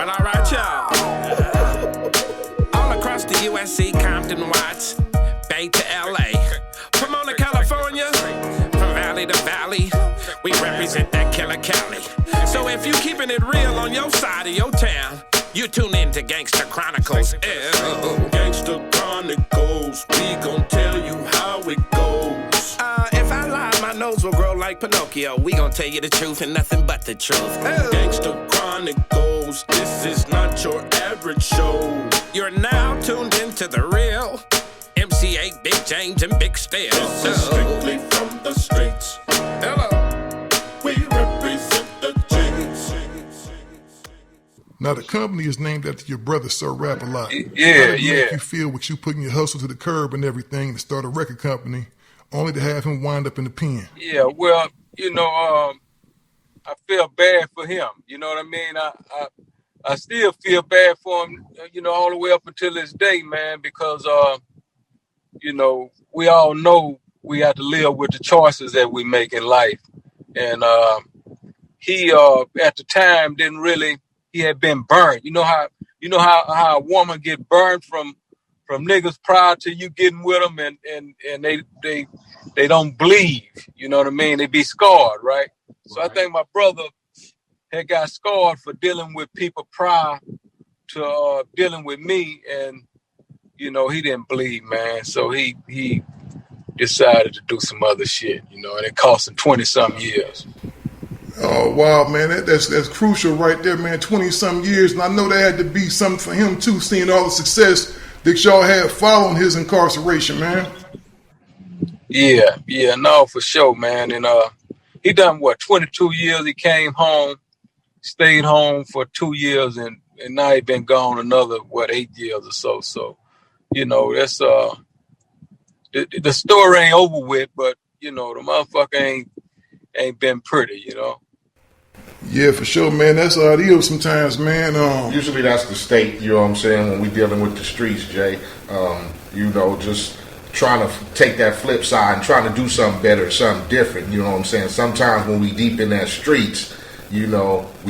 Well, alright, y'all. All across the USC, Compton, Watts, Bay to LA, Pomona, California, from valley to valley, we represent that killer Cali. So if you keeping it real on your side of your town, you tune in to Gangsta Chronicles. Gangsta Chronicles, we gon' tell you how it goes. If I lie, my nose will grow like Pinocchio. We gon' tell you the truth and nothing but the truth. Gangsta Chronicles, this is not your average show. You're now tuned into the real MC8, Big James, and Big Steel. This is strictly from the streets. Hello. We represent the J's. Now, the company is named after your brother, Sir Rap-A-Lot. Yeah, How did it yeah. make you feel with you putting your hustle to the curb and everything to start a record company, only to have him wind up in the pen? Yeah, well, I feel bad for him. You know what I mean? I still feel bad for him, all the way up until this day, man, because, we all know we have to live with the choices that we make in life. And he, at the time, he had been burned. You know how a woman get burned from niggas prior to you getting with them, and they don't bleed. You know what I mean? They be scarred, right? So I think my brother had got scarred for dealing with people prior to dealing with me, and he didn't bleed, man. So he decided to do some other shit, and it cost him 20-something years. Oh, wow, man, that's crucial right there, man, 20-some years. And I know that had to be something for him, too, seeing all the success that y'all had following his incarceration, man. Yeah, no, for sure, man. And he done, 22 years. He came home, stayed home for 2 years, and now he been gone another, 8 years or so. So, that's, the story ain't over with, but, the motherfucker ain't been pretty, Yeah, for sure, man. That's how it is sometimes, man. Usually that's the state, you know what I'm saying, when we dealing with the streets, Jay. Just trying to take that flip side and trying to do something better, something different, you know what I'm saying? Sometimes when we deep in that streets, we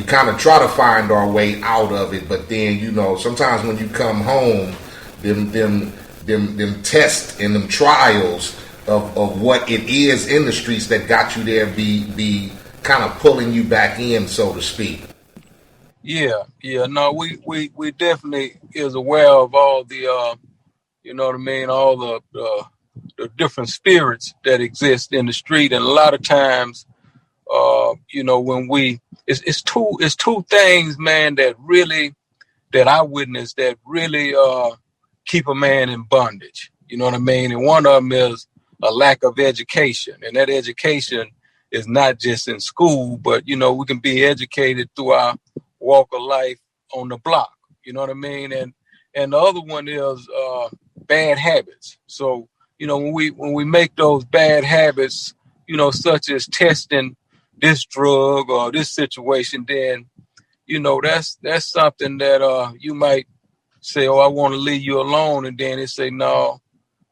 kind of try to find our way out of it, but then, sometimes when you come home, them tests and them trials of what it is in the streets that got you there be kind of pulling you back in, so to speak. Yeah, no, we definitely is aware of all the, all the different spirits that exist in the street, and a lot of times, when it's two things, man, that I witnessed that really keep a man in bondage. You know what I mean? And one of them is a lack of education, and that education is not just in school, but, we can be educated through our walk of life on the block. You know what I mean? And the other one is bad habits. So, when we make those bad habits, such as testing this drug or this situation, then, that's something that you might say, oh, I want to leave you alone. And then they say, no,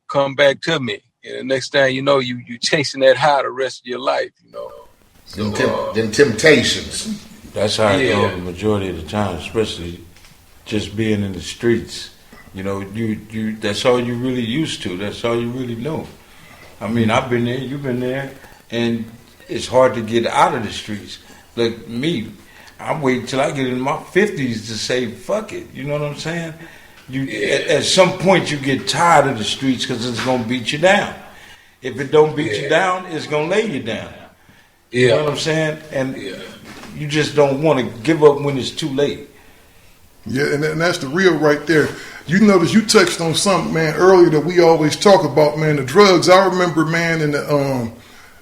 come back to me. And the next thing you know, you chasing that high the rest of your life, So, them temptations. That's how it goes the majority of the time, especially just being in the streets. You that's all you really used to. That's all you really know. I mean, I've been there, you've been there, and it's hard to get out of the streets. Like me, I'm waiting till I get in my 50s to say, fuck it. You know what I'm saying? At some point, you get tired of the streets because it's going to beat you down. If it don't beat you down, it's going to lay you down. You know what I'm saying? And you just don't want to give up when it's too late. Yeah, and that's the real right there. You notice you touched on something, man, earlier that we always talk about, man, the drugs. I remember, man, in the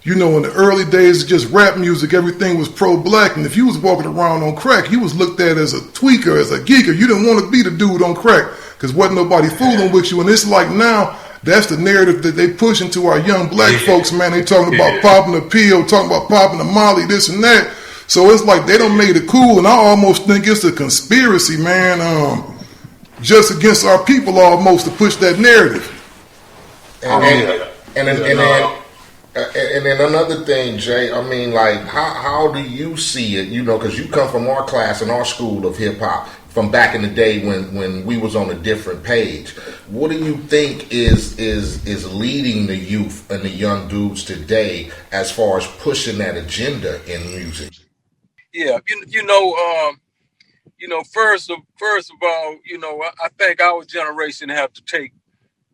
in the early days of just rap music, everything was pro-black, and if you was walking around on crack, you was looked at as a tweaker, as a geeker. You didn't want to be the dude on crack because wasn't nobody fooling with you. And it's like now, that's the narrative that they push into our young black folks, man. They talking about popping a pill, talking about popping a molly, this and that. So it's like they don't make it cool, and I almost think it's a conspiracy, man, just against our people almost to push that narrative. And then another thing, Jay, I mean, like, how do you see it? Because you come from our class and our school of hip hop. from back in the day when we was on a different page. What do you think is leading the youth and the young dudes today as far as pushing that agenda in music? Yeah, first of all, I think our generation have to take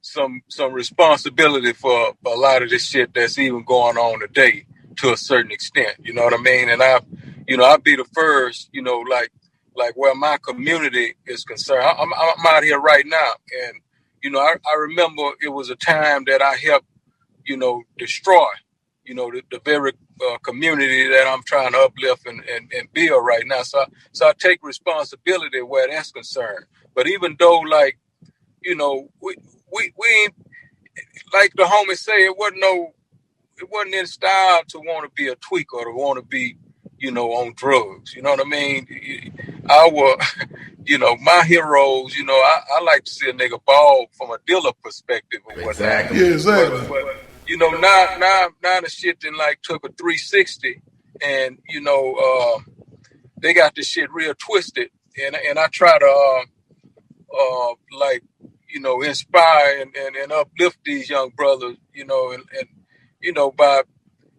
some responsibility for a lot of this shit that's even going on today to a certain extent. You know what I mean? And I'll be the first, like where my community is concerned. I'm out here right now, and I remember it was a time that I helped, destroy, the very community that I'm trying to uplift and build right now. So I take responsibility where that's concerned. But even though, like, we ain't, like the homie say, it wasn't in style to want to be a tweaker or to want to be, on drugs. You know what I mean? My heroes, I like to see a nigga ball from a dealer perspective or whatnot. Exactly. Yeah, exactly. But now the shit then like took a 360 and, they got this shit real twisted. And I try to, inspire and uplift these young brothers, by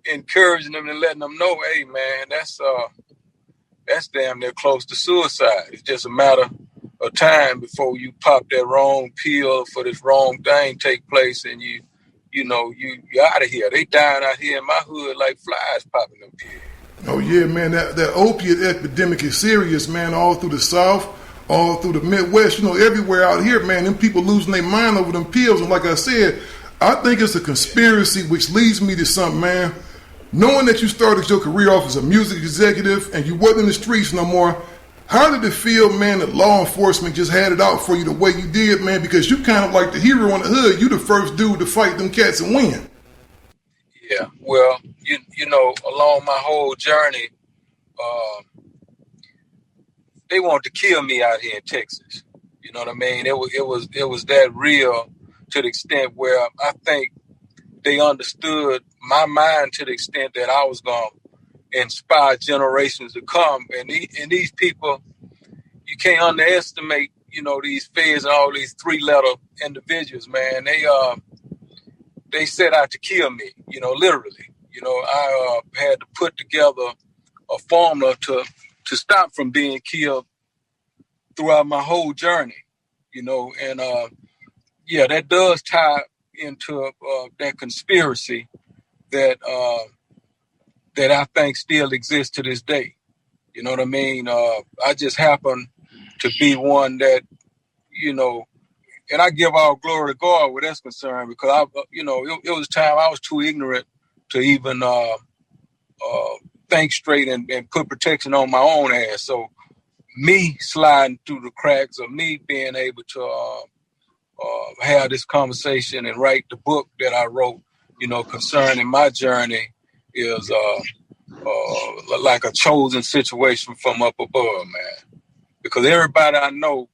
encouraging them and letting them know, hey man, that's damn near close to suicide. It's just a matter of time before you pop that wrong pill for this wrong thing take place and you're out of here. They dying out here in my hood like flies popping them pills. Oh yeah, man, that opiate epidemic is serious, man, all through the South, all through the Midwest, everywhere out here, man, them people losing their mind over them pills. And like I said, I think it's a conspiracy, which leads me to something, man. Knowing that you started your career off as a music executive and you wasn't in the streets no more, how did it feel, man, that law enforcement just had it out for you the way you did, man? Because you kind of like the hero in the hood. You the first dude to fight them cats and win. Yeah, well, along my whole journey, they wanted to kill me out here in Texas. You know what I mean? It was that real to the extent where I think they understood my mind to the extent that I was going to inspire generations to come. And these people, you can't underestimate, these feds and all these 3-letter individuals, man. They set out to kill me, literally. I had to put together a formula to stop from being killed throughout my whole journey, and that does tie into that conspiracy that I think still exists to this day. You know what I mean? I just happen to be one that, and I give all glory to God where that's concerned, because it was time I was too ignorant to even think straight and put protection on my own ass. So me sliding through the cracks, or me being able to have this conversation and write the book that I wrote, concerning my journey, is like a chosen situation from up above, man. Because everybody I know,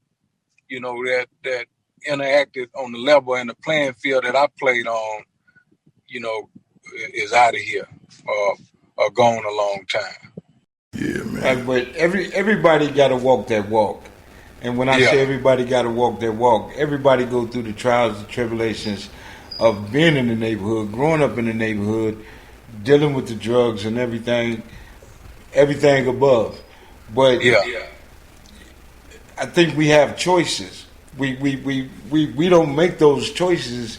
that interacted on the level and the playing field that I played on, is out of here or gone a long time. Yeah, man. But everybody got to walk that walk. And when I say everybody got to walk that walk, everybody go through the trials and tribulations of being in the neighborhood, growing up in the neighborhood, dealing with the drugs and everything above. But I think we have choices. We don't make those choices,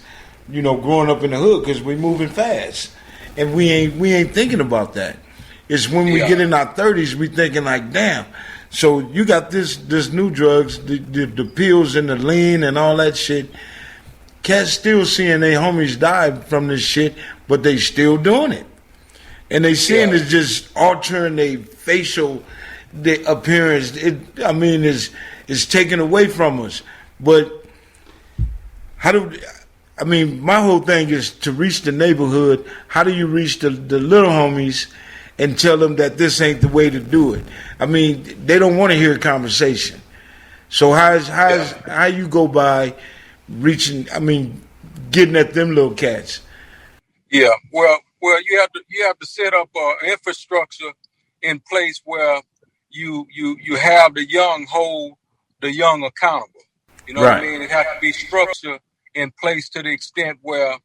growing up in the hood, because we moving fast, and we ain't thinking about that. It's when we get in our 30s, we thinking like, damn. So you got this new drugs, the pills and the lean and all that shit. Cats still seeing their homies die from this shit, but they still doing it. And they seeing it's just altering their facial appearance. It's taken away from us. But my whole thing is to reach the neighborhood. How do you reach the little homies and tell them that this ain't the way to do it? They don't want to hear a conversation. So how you go by reaching, getting at them little cats? Yeah, well, you have to set up an infrastructure in place where you have the young hold the young accountable. You know Right. what I mean? It has to be structure in place to the extent where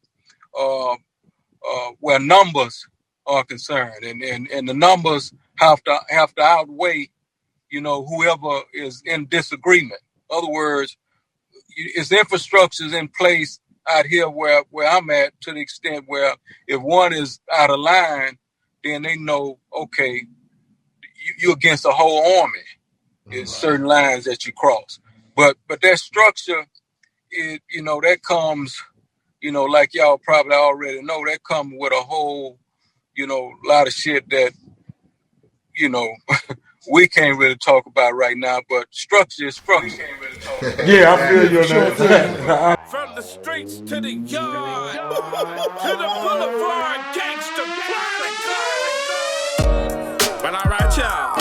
numbers are concerned, and the numbers have to outweigh, whoever is in disagreement. In other words, it's infrastructures in place out here where I'm at, to the extent where if one is out of line, then they know, okay, you're against the whole army. There's certain lines that you cross. But that structure, that comes, like y'all probably already know, that comes with a whole, lot of shit that, we can't really talk about right now, but structure is structure. Yeah, I feel you on that. From the streets to the yard, to the boulevard, gangsta chronicle. Well, all right, y'all.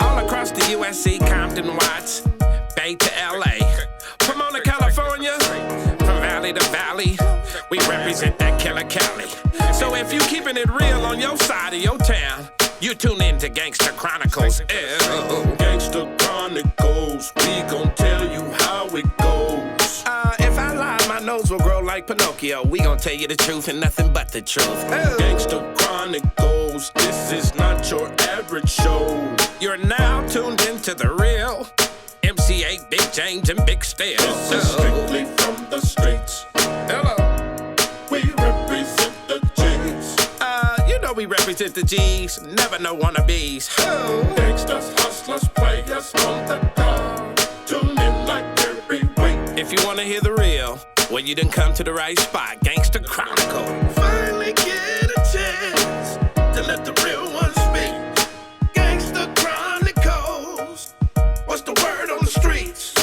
All across the USC, Compton, Watts, Bay to LA, Pomona, California, from valley to valley, we represent that killer Cali. So if you keeping it real on your side of your town, you tune in to Gangsta Chronicles. Gangsta Chronicles, we gon' tell you how it goes. If I lie, my nose will grow like Pinocchio. We gon' tell you the truth and nothing but the truth. Gangsta Chronicles, this is not your average show. You're now tuned into the real MC8, Big James, and Big Steel. This is strictly from the streets. Hello. We represent the G's. We represent the G's, never no wannabes. Gangsters, hustlers, players on the dog. Tune in like every week. If you wanna hear the real, well, you done come to the right spot. Gangsta Chronicle. Finally get a chance to let the real ones speak. Gangsta Chronicles, what's the word on the streets?